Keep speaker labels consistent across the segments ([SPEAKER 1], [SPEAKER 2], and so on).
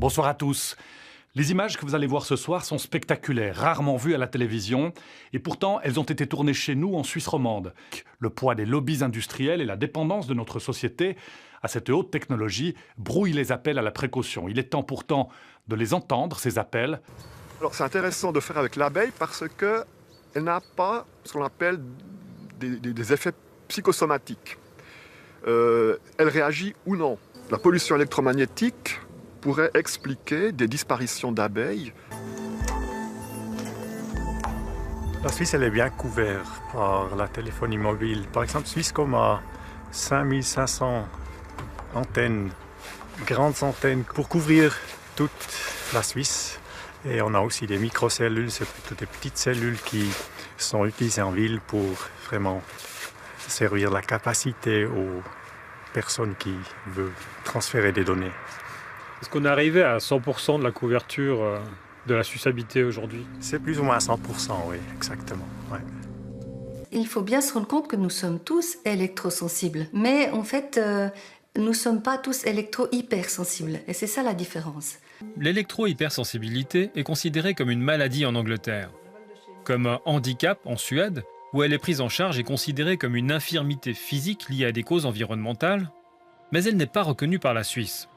[SPEAKER 1] Bonsoir à tous. Les images que vous allez voir ce soir sont spectaculaires, rarement vues à la télévision, et pourtant elles ont été tournées chez nous en Suisse romande. Le poids des lobbies industriels et la dépendance de notre société à cette haute technologie brouillent les appels à la précaution. Il est temps pourtant de les entendre, ces appels.
[SPEAKER 2] Alors c'est intéressant de faire avec l'abeille parce qu'elle n'a pas ce qu'on appelle des effets psychosomatiques. Elle réagit ou non. La pollution électromagnétique pourrait expliquer des disparitions d'abeilles.
[SPEAKER 3] La Suisse, elle est bien couverte par la téléphonie mobile. Par exemple, Swisscom a 5500 antennes, grandes antennes pour couvrir toute la Suisse. Et on a aussi des microcellules, c'est plutôt des petites cellules qui sont utilisées en ville pour vraiment servir la capacité aux personnes qui veulent transférer des données.
[SPEAKER 4] Est-ce qu'on est arrivé à 100% de la couverture de la Suisse habitée aujourd'hui?
[SPEAKER 3] C'est plus ou moins à 100%, oui, exactement. Ouais.
[SPEAKER 5] Il faut bien se rendre compte que nous sommes tous électrosensibles. Mais en fait, nous ne sommes pas tous électro-hypersensibles. Et c'est ça la différence.
[SPEAKER 6] L'électro-hypersensibilité est considérée comme une maladie en Angleterre. Comme un handicap en Suède, où elle est prise en charge et considérée comme une infirmité physique liée à des causes environnementales, mais elle n'est pas reconnue par la Suisse.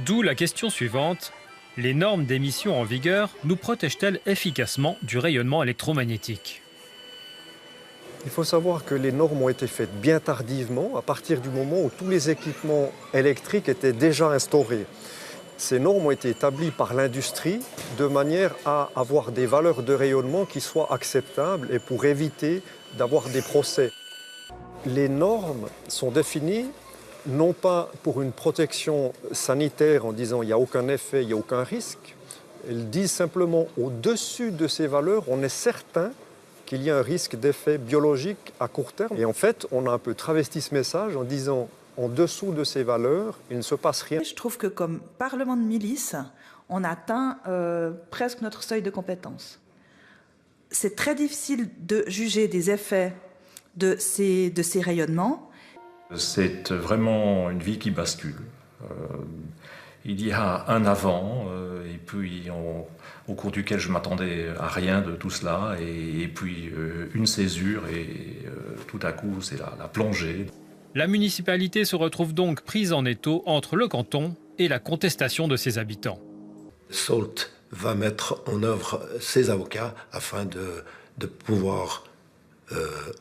[SPEAKER 6] D'où la question suivante, les normes d'émission en vigueur nous protègent-elles efficacement du rayonnement électromagnétique?
[SPEAKER 7] Il faut savoir que les normes ont été faites bien tardivement, à partir du moment où tous les équipements électriques étaient déjà instaurés. Ces normes ont été établies par l'industrie de manière à avoir des valeurs de rayonnement qui soient acceptables et pour éviter d'avoir des procès. Les normes sont définies non pas pour une protection sanitaire en disant il n'y a aucun effet, il n'y a aucun risque. Elles disent simplement au-dessus de ces valeurs, on est certain qu'il y a un risque d'effet biologique à court terme. Et en fait, on a un peu travesti ce message en disant en dessous de ces valeurs, il ne se passe rien.
[SPEAKER 8] Je trouve que comme Parlement de milice, on atteint presque notre seuil de compétence. C'est très difficile de juger des effets de ces rayonnements.
[SPEAKER 9] C'est vraiment une vie qui bascule. Il y a un avant, et puis au cours duquel je m'attendais à rien de tout cela, et puis une césure, et tout à coup c'est la plongée.
[SPEAKER 6] La municipalité se retrouve donc prise en étau entre le canton et la contestation de ses habitants.
[SPEAKER 10] Salt va mettre en œuvre ses avocats afin de pouvoir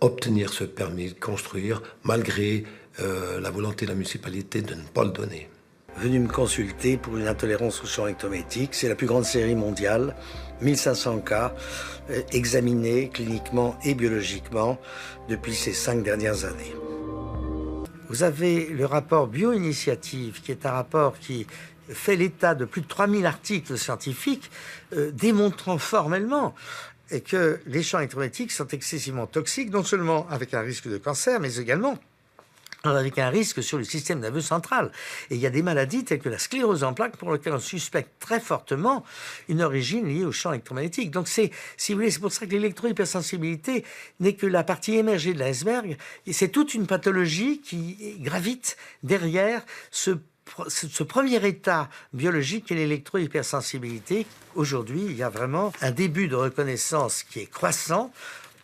[SPEAKER 10] obtenir ce permis de construire malgré la volonté de la municipalité de ne pas le donner.
[SPEAKER 11] Venu me consulter pour une intolérance au champ électromagnétique. C'est la plus grande série mondiale, 1500 cas examinés cliniquement et biologiquement depuis ces 5 dernières années. Vous avez le rapport Bioinitiative, qui est un rapport qui fait l'état de plus de 3000 articles scientifiques démontrant formellement et que les champs électromagnétiques sont excessivement toxiques, non seulement avec un risque de cancer, mais également avec un risque sur le système nerveux central. Et il y a des maladies telles que la sclérose en plaques pour lesquelles on suspecte très fortement une origine liée au champ électromagnétique. Donc si vous voulez, c'est pour ça que l'électro-hypersensibilité n'est que la partie émergée de l'iceberg. Et c'est toute une pathologie qui gravite derrière ce premier état biologique qu'est l'électro-hypersensibilité. Aujourd'hui, il y a vraiment un début de reconnaissance qui est croissant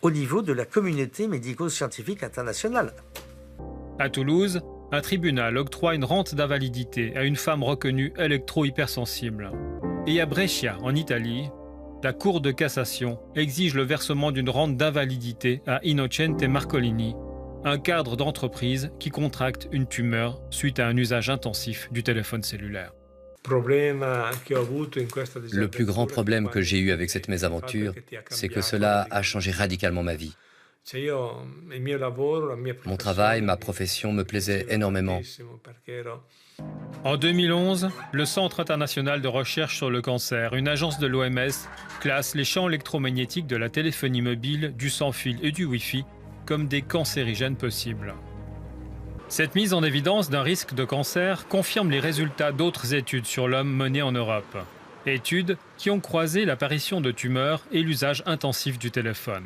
[SPEAKER 11] au niveau de la communauté médico-scientifique internationale.
[SPEAKER 6] À Toulouse, un tribunal octroie une rente d'invalidité à une femme reconnue électro-hypersensible. Et à Brescia, en Italie, la Cour de cassation exige le versement d'une rente d'invalidité à Innocente Marcolini, un cadre d'entreprise qui contracte une tumeur suite à un usage intensif du téléphone cellulaire.
[SPEAKER 12] Le plus grand problème que j'ai eu avec cette mésaventure, c'est que cela a changé radicalement ma vie. Mon travail, ma profession me plaisaient énormément.
[SPEAKER 6] En 2011, le Centre international de recherche sur le cancer, une agence de l'OMS, classe les champs électromagnétiques de la téléphonie mobile, du sans-fil et du Wi-Fi comme des cancérigènes possibles. Cette mise en évidence d'un risque de cancer confirme les résultats d'autres études sur l'homme menées en Europe. Études qui ont croisé l'apparition de tumeurs et l'usage intensif du téléphone.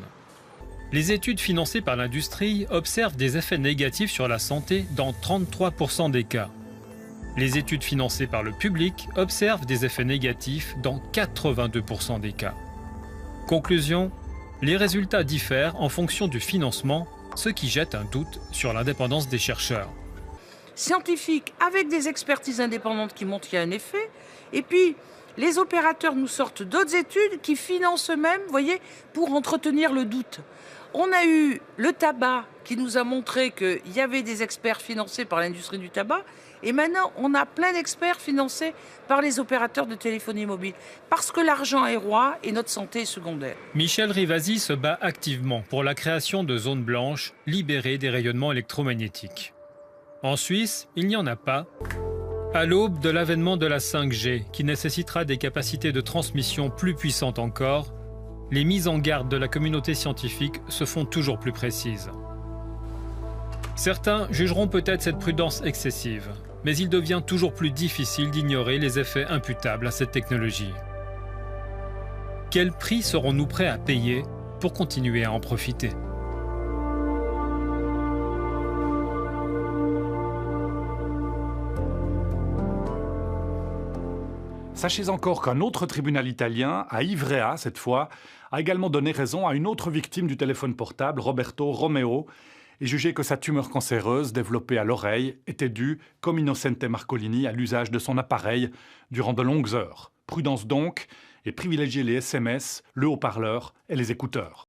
[SPEAKER 6] Les études financées par l'industrie observent des effets négatifs sur la santé dans 33% des cas. Les études financées par le public observent des effets négatifs dans 82% des cas. Conclusion, les résultats diffèrent en fonction du financement, ce qui jette un doute sur l'indépendance des chercheurs.
[SPEAKER 13] Scientifiques avec des expertises indépendantes qui montrent qu'il y a un effet, et puis les opérateurs nous sortent d'autres études qui financent eux-mêmes, vous voyez, pour entretenir le doute. On a eu le tabac qui nous a montré qu'il y avait des experts financés par l'industrie du tabac, et maintenant on a plein d'experts financés par les opérateurs de téléphonie mobile, parce que l'argent est roi et notre santé est secondaire.
[SPEAKER 6] Michel Rivasi se bat activement pour la création de zones blanches libérées des rayonnements électromagnétiques. En Suisse, il n'y en a pas. À l'aube de l'avènement de la 5G, qui nécessitera des capacités de transmission plus puissantes encore, les mises en garde de la communauté scientifique se font toujours plus précises. Certains jugeront peut-être cette prudence excessive, mais il devient toujours plus difficile d'ignorer les effets imputables à cette technologie. Quel prix serons-nous prêts à payer pour continuer à en profiter ?
[SPEAKER 1] Sachez encore qu'un autre tribunal italien, à Ivrea cette fois, a également donné raison à une autre victime du téléphone portable, Roberto Romeo, et jugé que sa tumeur cancéreuse développée à l'oreille était due, comme Innocente Marcolini, à l'usage de son appareil durant de longues heures. Prudence donc, et privilégiez les SMS, le haut-parleur et les écouteurs.